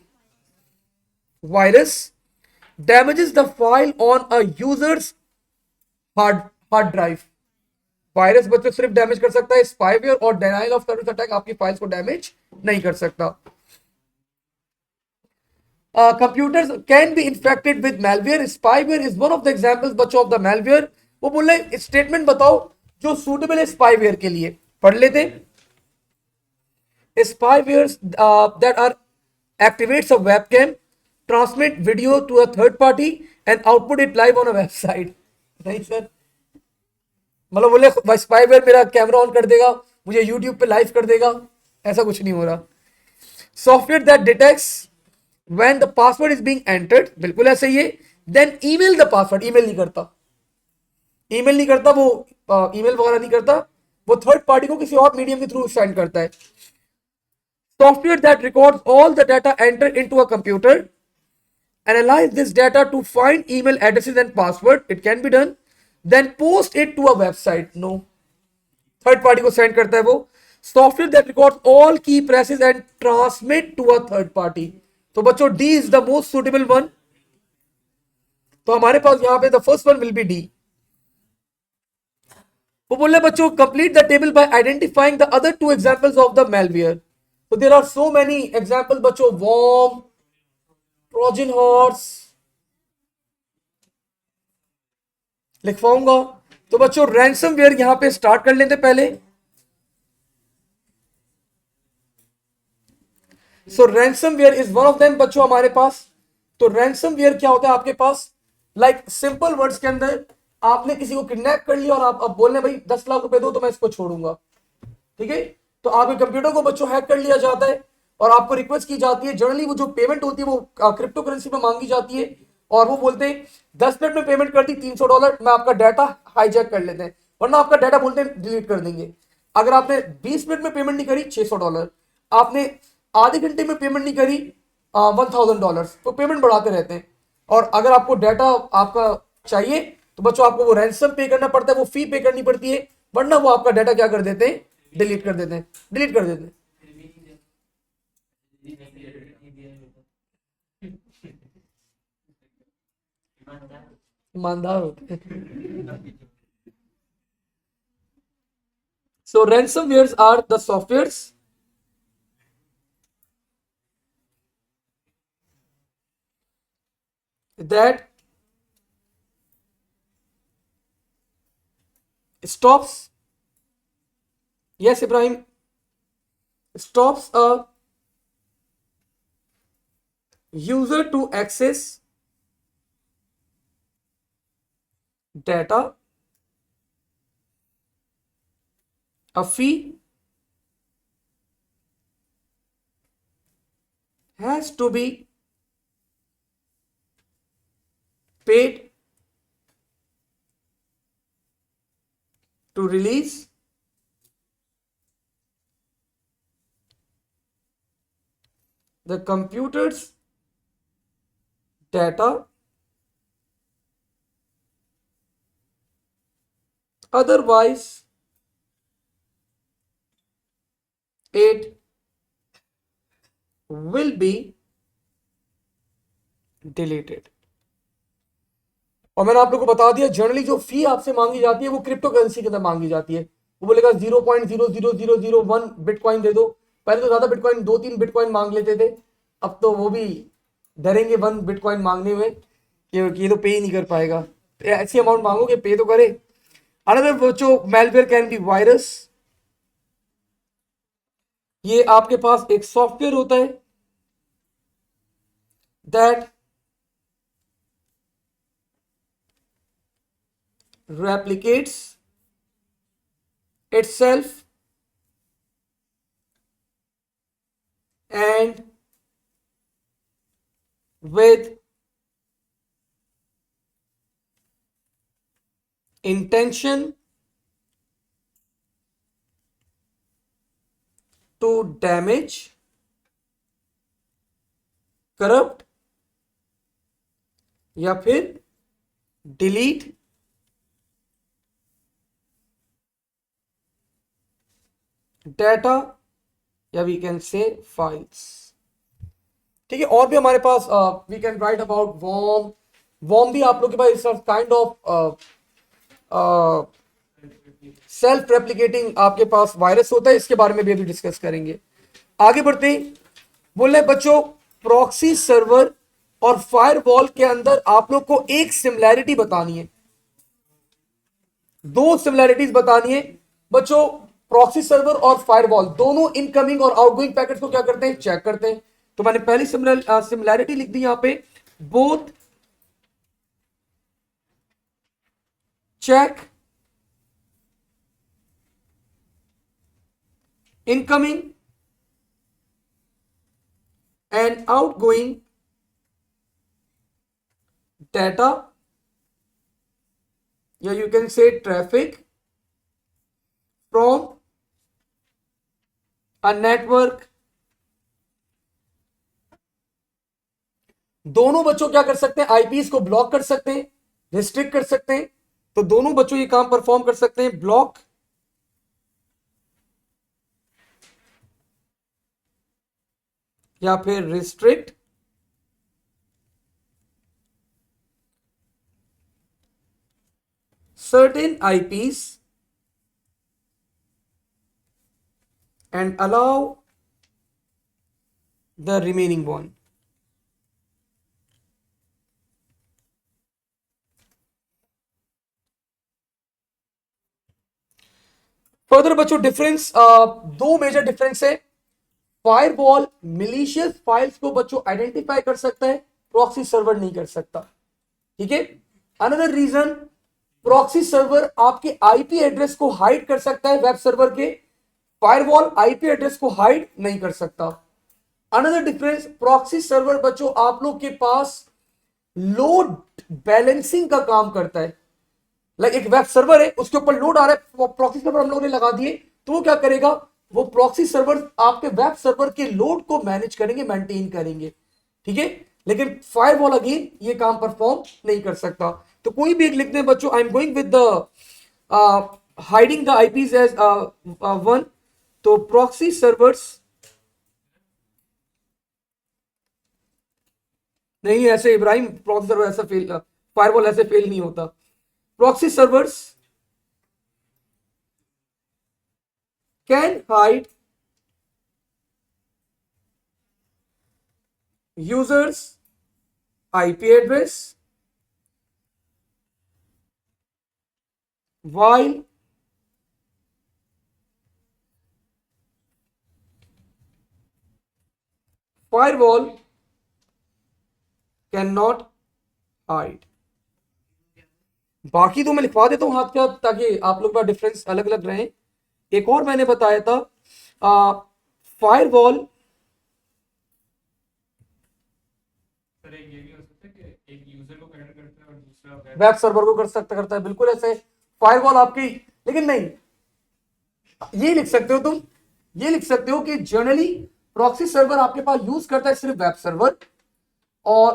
virus damages the file on a user's hard hard drive. Virus बच्चों सिर्फ डैमेज कर सकता है स्पाईवेयर, और डिनाइल ऑफ सर्विस अटैक आपकी फाइल्स को डैमेज नहीं कर सकता। Computers can be infected with malware, spyware is one of the examples बच्चों ऑफ द malware। वो बोल रहे स्टेटमेंट बताओ जो सूटेबल है स्पाईवेयर के लिए, पढ़ लेते। Spywares that are activates a webcam, transmit video to a third party and output it live on a website। नहीं सर, मतलब बोले स्पाईवेयर मेरा कैमरा ऑन कर देगा, मुझे यूट्यूब पे लाइव कर देगा, ऐसा कुछ नहीं हो रहा। Software that detects when the password is being entered, बिल्कुल ऐसे ही है। Then email the password, email नहीं करता, ईमेल नहीं करता वो, ईमेल वगैरह नहीं करता, वो थर्ड पार्टी को किसी और मीडियम के थ्रू सेंड करता है। Software that records all the data entered into a computer, analyze this data to find email addresses and password, it can be done, then post it to a website, no, third party को send करता है वो। Software that records all key presses and transmit to a third party, तो बच्चों D is the most suitable one। तो हमारे पास यहां पे the first one will be D। वो बोल रहे बच्चों complete the table by identifying the other two examples of the malware। So there are so many examples बच्चों, worm, ट्रोजन हॉर्स लिखवाऊंगा। तो बच्चों रैंसमवेयर यहां पे स्टार्ट कर लेते पहले। So ransomware is one of them बच्चों हमारे पास। तो रैंसमवेयर क्या होता है आपके पास, लाइक सिंपल वर्ड्स के अंदर आपने किसी को किडनैप कर लिया और आप अब बोल रहे भाई 10 लाख रुपए दो तो मैं इसको छोड़ूंगा, ठीक है। तो आपके कंप्यूटर को बच्चों हैक कर लिया जाता है और आपको रिक्वेस्ट की जाती है। जनरली वो जो पेमेंट होती है वो क्रिप्टो करेंसी में मांगी जाती है, और वो बोलते हैं 10 मिनट में पेमेंट कर दी $300, मैं आपका डाटा हाईजैक कर लेते हैं, वरना आपका डाटा बोलते हैं डिलीट कर देंगे। अगर आपने 20 मिनट में पेमेंट नहीं करी $600, आपने आधे घंटे में पेमेंट नहीं करी $1000, तो पेमेंट बढ़ाते रहते हैं। और अगर आपको डाटा आपका चाहिए तो बच्चों आपको वो रैंसम पे करना पड़ता है, वो फी पे करनी पड़ती है, वरना वो आपका डाटा क्या कर देते हैं, डिलीट कर देते हैं, डिलीट कर देते हैं। ईमानदार होते हैं। So ransomwares are the softwares that stops, yes Ibrahim, stops a user to access data, a fee has to be paid to release the computer's data, otherwise it will be deleted। और मैंने आप लोगों को बता दिया generally जो फी आपसे मांगी जाती है वो क्रिप्टो करेंसी के अंदर मांगी जाती है। वो बोलेगा 0.00001 बिटकॉइन दे दो। पहले तो ज्यादा बिटकॉइन 2-3 बिटकॉइन मांग लेते थे, अब तो वो भी डरेंगे 1 बिटकॉइन मांगने में कि ये तो पे ही नहीं कर पाएगा। तो ऐसी अमाउंट मांगोगे पे तो करे। अनदर बच्चों malware कैन बी वायरस, ये आपके पास एक सॉफ्टवेयर होता है that replicates itself and with intention to damage, corrupt या फिर delete data या वी कैन से फाइल्स। ठीक है, और भी हमारे पास we can write about worm. Worm भी आप लोग के पास इस काइंड ऑफ सेल्फ रेप्लिकेटिंग आपके पास वायरस होता है, इसके बारे में भी अभी डिस्कस करेंगे। आगे बढ़ते हैं, बोल रहे बच्चों प्रॉक्सी सर्वर और फायरवॉल के अंदर आप लोग को एक सिमिलैरिटी बतानी है, दो सिमिलैरिटीज बतानी है बच्चों। प्रॉक्सी सर्वर और फायरवॉल दोनों इनकमिंग और आउटगोइंग पैकेट्स को क्या करते हैं, चेक करते हैं। तो मैंने पहली सिमिलैरिटी लिख दी यहां पे, both check incoming and outgoing data, या you can say traffic from a network। दोनों बच्चों क्या कर सकते हैं, आईपीएस को ब्लॉक कर सकते हैं, रिस्ट्रिक्ट कर सकते हैं। तो दोनों बच्चों ये काम परफॉर्म कर सकते हैं, ब्लॉक या फिर restrict certain IPs and allow the remaining one। Further बच्चों डिफरेंस, दो मेजर डिफरेंस है। फायरवॉल मिलीशियस फाइल्स को बच्चों आइडेंटिफाई कर सकता है, प्रॉक्सी सर्वर नहीं कर सकता। ठीक है, अनदर रीजन, प्रॉक्सी सर्वर आपके आईपी एड्रेस को हाइड कर सकता है वेब सर्वर के, फायरवॉल आईपी एड्रेस को हाइड नहीं कर सकता। अनदर डिफरेंस, प्रॉक्सी सर्वर बच्चों आप लोग के पास लोड बैलेंसिंग का काम करता है। लाइक एक वेब सर्वर है, उसके ऊपर लोड आ रहा है, प्रॉक्सी सर्वर हम लोगों ने लगा दिए, तो वो क्या करेगा, वो प्रॉक्सी सर्वर आपके वेब सर्वर के लोड को मैनेज करेंगे, मेंटेन करेंगे। ठीक है, लेकिन फायरवॉल अगेन ये काम परफॉर्म नहीं कर सकता। तो कोई भी एक लिखते हैं बच्चों, I am going with the hiding the IPs as one. तो प्रॉक्सी सर्वर्स नहीं, ऐसे इब्राहिम प्रॉक्सी सर्वर ऐसा फेल, फायरवॉल ऐसे फेल नहीं होता। Proxy servers can hide users IP address while firewall cannot hide। बाकी तो मैं लिखवा देता हूं हाथ के हाथ, ताकि आप लोग का डिफरेंस अलग अलग रहे। एक और मैंने बताया था, फायरवॉल वेब सर्वर को कर सकता करता है, बिल्कुल ऐसे फायरवॉल आपकी, लेकिन नहीं, ये लिख सकते हो तुम, ये लिख सकते हो कि जनरली प्रॉक्सी सर्वर आपके पास यूज करता है सिर्फ वेब सर्वर, और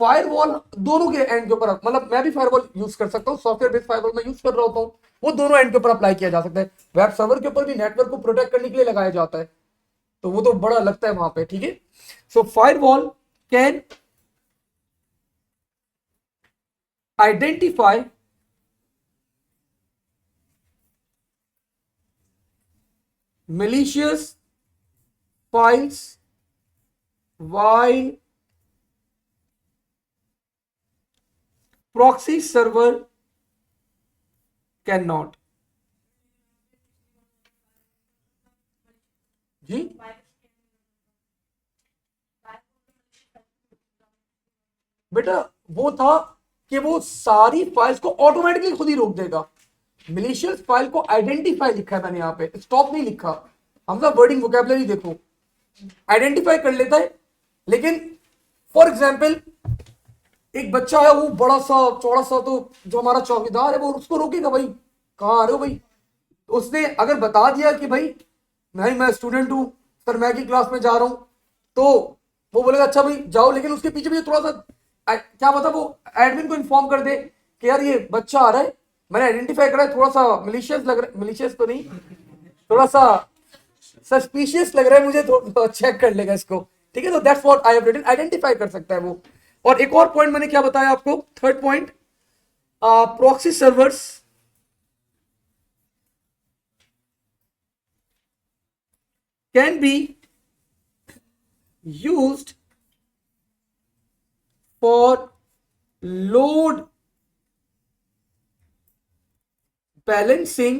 फायरवॉल दोनों के एंड के ऊपर, मतलब मैं भी फायरवॉल यूज कर सकता हूं, सॉफ्टवेयर बेस्ड फायरवॉल मैं यूज कर रहा होता हूं, वो दोनों एंड के ऊपर अप्लाई किया जा सकता है। वेब सर्वर के ऊपर भी नेटवर्क को प्रोटेक्ट करने के लिए लगाया जाता है, तो वो तो बड़ा लगता है वहां पे। ठीक है, so firewall can identify malicious files while proxy server cannot। जी बेटा वो था कि वो सारी फाइल्स को ऑटोमेटिकली खुद ही रोक देगा। मिलिशियस फाइल को आइडेंटिफाई लिखा है मैंने यहाँ पे, स्टॉप नहीं लिखा। हमला वर्डिंग वोकैबुलरी देखो, आइडेंटिफाई कर लेता है। लेकिन फॉर एग्जाम्पल एक बच्चा है वो बड़ा सा चौड़ा सा, तो जो हमारा चौकीदार है वो उसको रोकेगा, भाई कहाँ आ रहे हो भाई। तो उसने अगर बता दिया कि भाई नहीं मैं स्टूडेंट हूँ सर, मैं की क्लास में जा रहा हूँ, तो वो बोलेगा अच्छा भाई जाओ, लेकिन उसके पीछे भी थोड़ा सा क्या पता वो एडमिन को इन्फॉर्म कर दे कि यार ये बच्चा आ रहा है, मैंने आइडेंटिफाई करा है, थोड़ा सा मिलिशियस लग रहा है, मिलिशियस तो नहीं, थोड़ा सा सस्पिशियस लग रहा है मुझे, तो चेक कर लेगा इसको। ठीक है, तो that's what I have written, identify कर सकता है वो। और एक और पॉइंट मैंने क्या बताया आपको, third point, proxy servers can be used for load balancing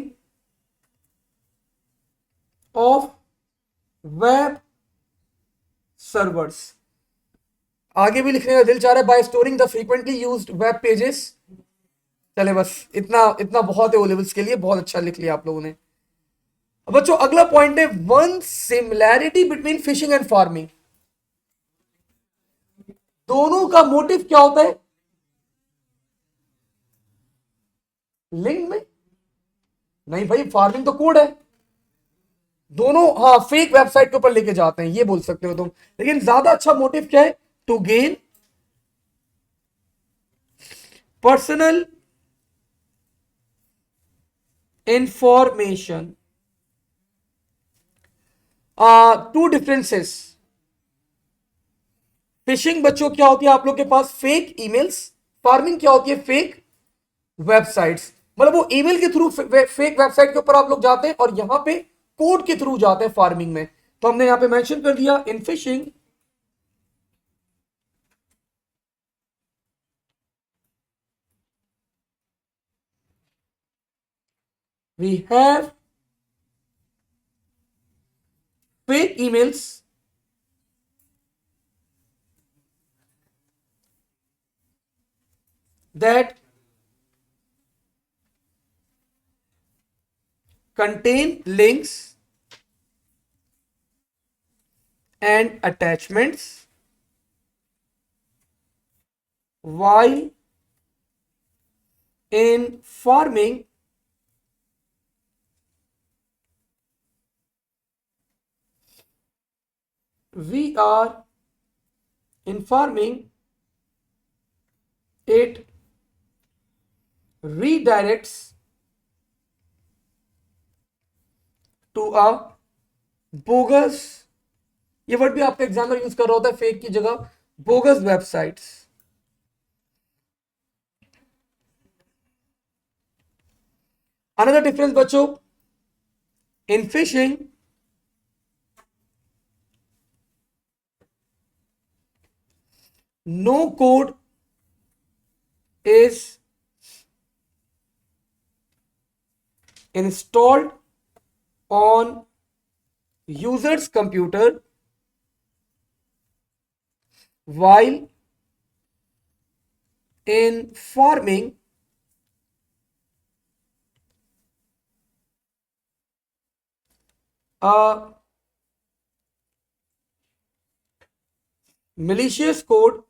of web servers। आगे भी लिखने का दिल चाह रहा है, bye storing the frequently used web pages. चले बस इतना इतना बहुत है ओ लेवल्स के लिए, बहुत अच्छा लिख लिया आप लोगों ने। अब बच्चों अगला पॉइंट है one similarity between fishing and farming. दोनों का मोटिव क्या होता है? लिंक में नहीं भाई, फार्मिंग तो कोड है। दोनों हाँ फेक वेबसाइट के ऊपर लेके जाते हैं, ये बोल सकते हो तुम। लेकिन ज्यादा अच्छा मोटिव क्या है? To gain personal information. Two differences. Phishing बच्चों क्या होती है आप लोग के पास? Fake emails. फार्मिंग क्या होती है? Fake websites. मतलब वो ईमेल के थ्रू फेक वेबसाइट के ऊपर आप लोग जाते हैं, और यहां पे कोड के थ्रू जाते हैं फार्मिंग में। तो हमने यहां पे मेंशन कर दिया, in phishing we have fake emails that contain links and attachments, while in farming we are in farming it redirects to a bogus, ये वर्ड भी आपका एग्जामिनर यूज कर रहा होता है फेक की जगह, बोगस वेबसाइट्स। अनदर डिफरेंस बच्चों, in phishing no code is installed on user's computer, while in farming a malicious code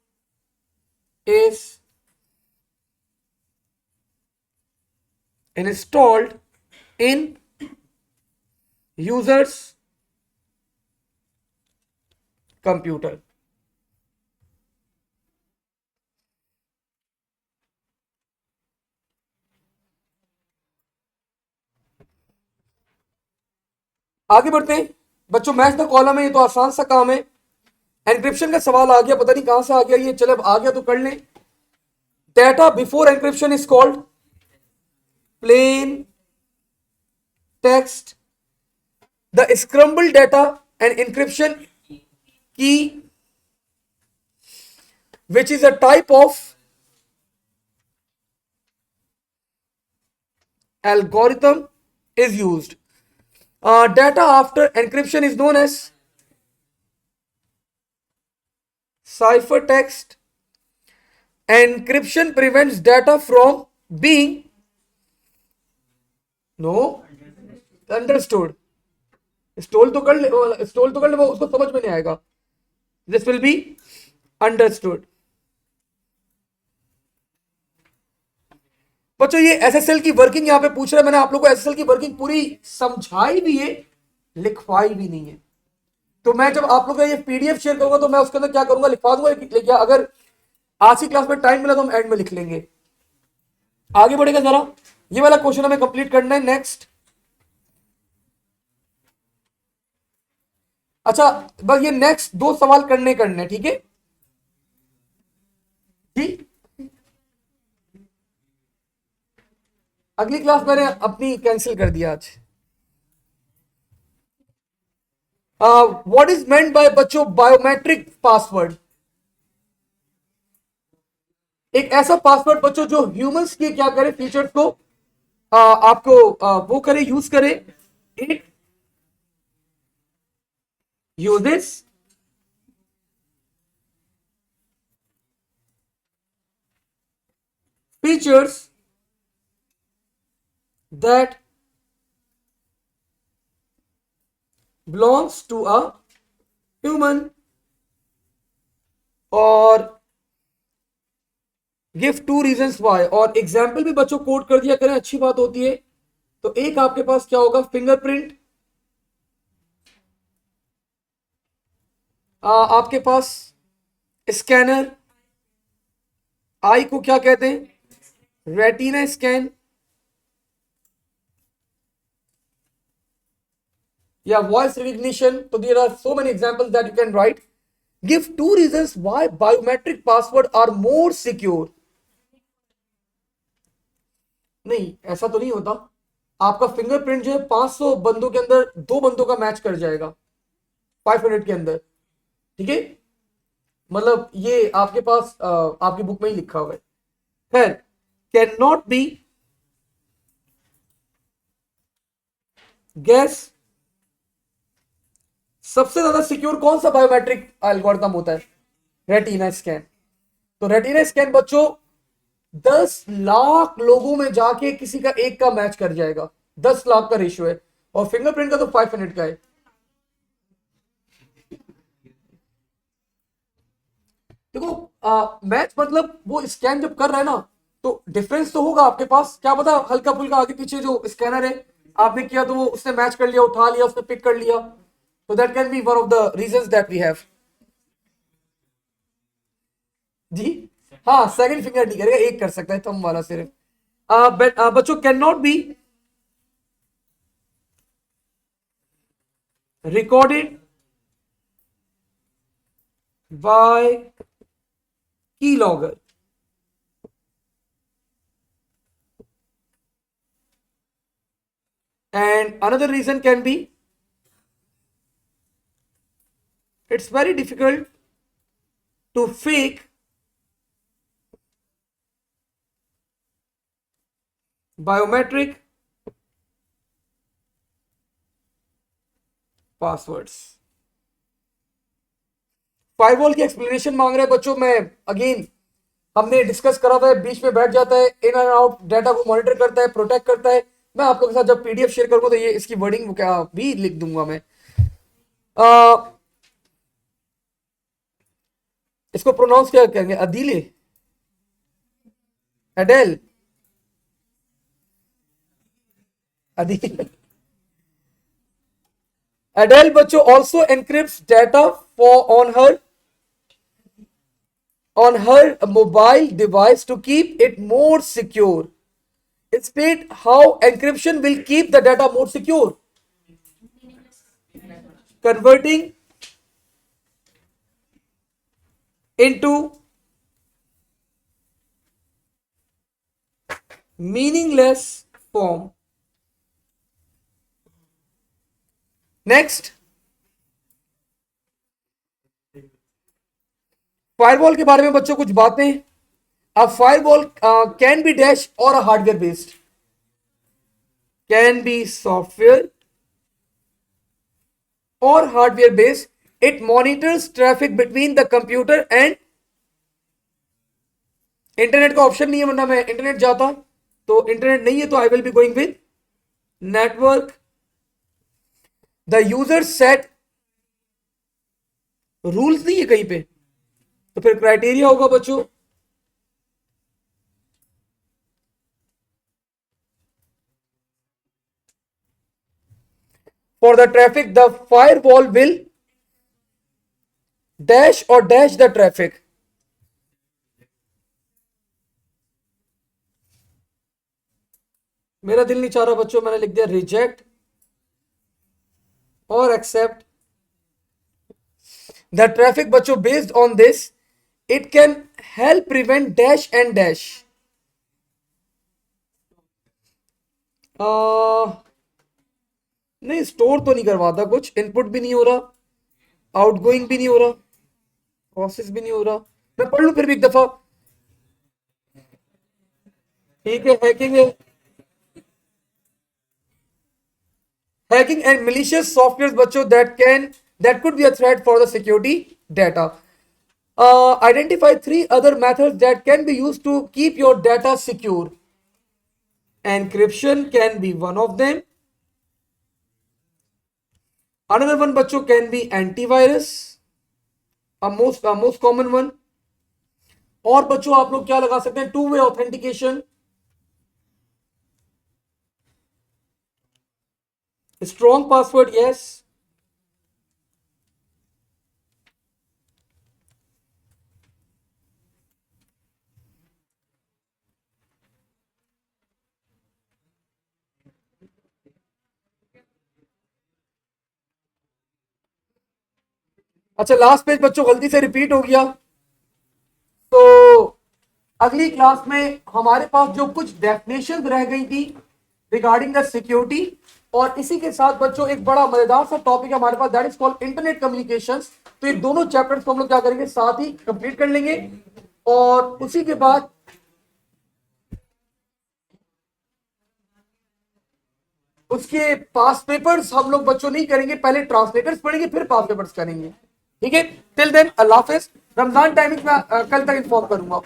is installed in user's computer। आगे बढ़ते हैं बच्चों, मैच द कॉलम है, ये तो आसान सा काम है। एनक्रिप्शन का सवाल आ गया, पता नहीं कहां से आ गया ये, चले अब आ गया तो कर लें। Data before encryption is called plain text, the scramble data and encryption key which is a type of algorithm is used। Data after encryption is known as ciphertext. Encryption prevents data from being understood. Stole तो कर ले, वो उसको समझ में नहीं आएगा. This will be understood. बच्चों ये एसएसएल की वर्किंग यहां पे पूछ रहे हैं. मैंने आप लोगों को एसएसएल की वर्किंग पूरी समझाई भी है, लिखवाई भी नहीं है. तो मैं जब आप लोगों को ये पीडीएफ शेयर करूंगा तो मैं उसके अंदर क्या करूंगा, लिखवा दूंगा. लेकिन अगर आज की क्लास में टाइम मिला तो हम एंड में लिख लेंगे. आगे बढ़ेगा जरा. ये वाला क्वेश्चन हमें कंप्लीट करना है. नेक्स्ट. अच्छा बस ये नेक्स्ट 2 सवाल करने ठीक है जी. अगली क्लास मैंने अपनी कैंसिल कर दिया आज. व्हाट इज मेंट बाय बच्चों बायोमेट्रिक पासवर्ड? एक ऐसा पासवर्ड बच्चों जो ह्यूमंस के क्या करे, फीचर्स को आपको वो करे, यूज करे. It uses features that belongs to a human और गिव 2 reasons why. और एग्जाम्पल भी बच्चों कोट कर दिया करें, अच्छी बात होती है. तो एक आपके पास क्या होगा, फिंगरप्रिंट. आपके पास स्कैनर. आई को क्या कहते हैं, रेटिना स्कैन या वॉइस रिकग्निशन. तो there are so many examples that you can write. Give 2 reasons why biometric password are more secure. नहीं ऐसा तो नहीं होता. आपका फिंगरप्रिंट जो है 500 बंदों के अंदर 2 बंदों का मैच कर जाएगा 500 के अंदर. ठीक है, मतलब ये आपके पास आपकी बुक में ही लिखा हुआ है. खैर, कैन नॉट बी गैस. सबसे ज्यादा सिक्योर कौन सा बायोमेट्रिक एल्गोरिथम होता है, रेटिना स्कैन. तो रेटिना स्कैन बच्चों 10 लाख लोगों में जाके किसी का एक का मैच कर जाएगा. 10 लाख का रेशियो है. और फिंगरप्रिंट का तो 500 का है. देखो मैच मतलब वो स्कैन जब कर रहा है ना, तो डिफरेंस तो होगा आपके पास. क्या पता हल्का फुल्का आगे पीछे जो स्कैनर है आपने किया तो वो उसने मैच कर लिया, उठा लिया, उसने पिक कर लिया. तो that can be one of the reasons that we have. जी हाँ, सेकंड फिंगर नहीं करेगा, एक कर सकता है थंब वाला सिर्फ. बच्चों can not be recorded by keylogger. And another reason can be it's very difficult to fake biometric passwords. Firewall की एक्सप्लेनेशन मांग रहे हैं बच्चों. मैं अगेन हमने डिस्कस करा हुआ है, बीच में बैठ जाता है, इन एंड आउट डाटा को मॉनिटर करता है, प्रोटेक्ट करता है. मैं आप लोगों के साथ जब पीडीएफ शेयर करूंगा तो ये इसकी वर्डिंग क्या भी लिख दूंगा मैं. इसको प्रोनाउंस क्या कहेंगे, अदीले, एडेल, अदील. एडेल बच्चों also encrypts data for on her mobile device to keep it more secure. State how encryption will keep the data more secure. Converting into meaningless form. Next, firewall के बारे में बच्चों कुछ बातें. अब फायरवॉल कैन बी डैश और hardware based, can be software or hardware based. It monitors traffic between the computer and internet का option नहीं है, वरना मैं इंटरनेट जाता, तो इंटरनेट नहीं है तो I will be going with network. The user set rules नहीं है कहीं पे, तो फिर क्राइटेरिया होगा बच्चों. For the traffic the firewall will dash और डैश द ट्रैफिक. मेरा दिल नहीं चाह रहा बच्चों, मैंने लिख दिया रिजेक्ट और एक्सेप्ट द ट्रैफिक. बच्चों based on this it can help prevent dash and dash. नहीं, स्टोर तो नहीं करवाता कुछ, इनपुट भी नहीं हो रहा, आउटगोइंग भी नहीं हो रहा, प्रोसेस भी नहीं हो रहा. मैं पढ़ लू फिर भी एक दफा. ठीक है, हैकिंग है. Hacking and malicious software बच्चों that could be a threat for the security data. Identify 3 other methods that can be used to keep your data secure. Encryption can be one of them. Another one बच्चों can be antivirus, a most common one. और बच्चों आप लोग क्या लगा सकते हैं, 2-way authentication, strong password, yes. अच्छा, लास्ट पेज बच्चों गलती से रिपीट हो गया, तो अगली क्लास में हमारे पास जो कुछ डेफिनेशन रह गई थी रिगार्डिंग द सिक्योरिटी, और इसी के साथ बच्चों एक बड़ा मजेदार सा टॉपिक है हमारे पास, that is called internet communications. तो ये दोनों चैप्टर्स को हम लोग क्या करेंगे, साथ ही कंप्लीट कर लेंगे. और उसी के बाद उसके पास पेपर्स हम लोग बच्चों नहीं करेंगे, पहले ट्रांसलेटर्स पढ़ेंगे फिर पास पेपर्स करेंगे. ठीक है, टिल देन अल्लाह हाफिज. रमजान टाइमिंग में कल तक इन्फॉर्म करूंगा.